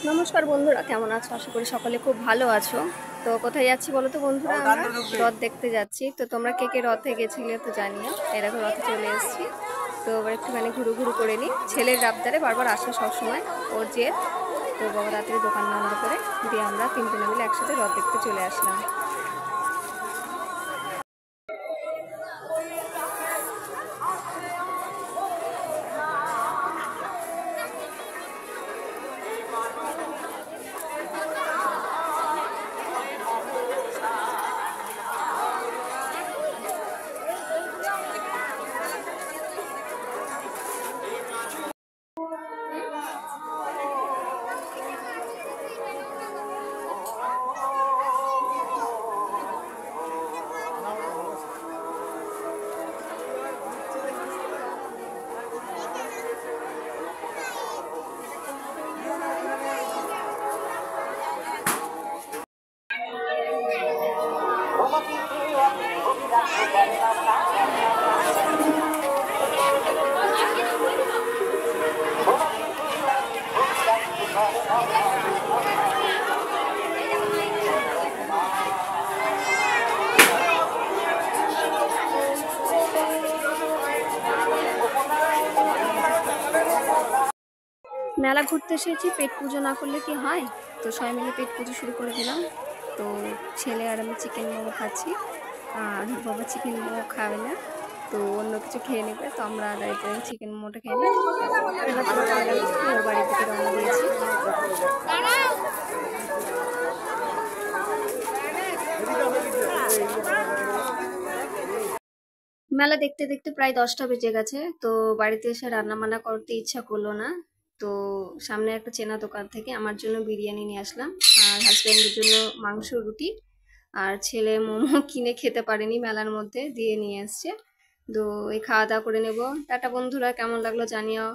নমস্কার বন্ধুরা, কেমন আছো? আশা করি সকলে খুব ভালো আছো। তো কোথায় যাচ্ছি বলো তো বন্ধুরা? আমরা রথ দেখতে যাচ্ছি। তো তোমরা কে কে রথে গেছিলে তো জানিও। এই দেখো রথে চলে এসেছি। তো এবার একটুখানি ঘুরু ঘুরু করে নিই। ছেলের রাবদারে বারবার আসা সবসময় ওর জেদ। তো বাবা রাত্রি দোকান বন্ধ করে দিয়ে আমরা তিনজনে মিলে একসাথে রথ দেখতে চলে আসলাম। মেলা ঘুরতে এসেছি, পেট পুজো না করলে কি হয়? তো সবাই মিলে পেট পুজো শুরু করে দিলাম। তো ছেলে আর আমি চিকেন মোমো খাচ্ছি, আর বাবা চিকেন মোমো খাবে না, তো অন্য কিছু খেয়ে নেবে। তো আমরা চিকেন মোমোটা খেয়ে নিই। ওর বাড়ির দিকে রওনা দিয়েছি। মেলা দেখতে দেখতে প্রায় 10টা বেজে গেছে। তো বাড়িতে এসে রান্না বান্না করতে ইচ্ছা করলো না। তো সামনে একটা চেনা দোকান থেকে আমার জন্য বিরিয়ানি নিয়ে আসলাম, আর হাজব্যান্ডের জন্য মাংস রুটি, আর ছেলে মোমো কিনে খেতে পারেনি মেলার মধ্যে, দিয়ে নিয়ে এসছে। তো এই খাওয়া দাওয়া করে নেবো। টাটা বন্ধুরা, কেমন লাগলো জানিও।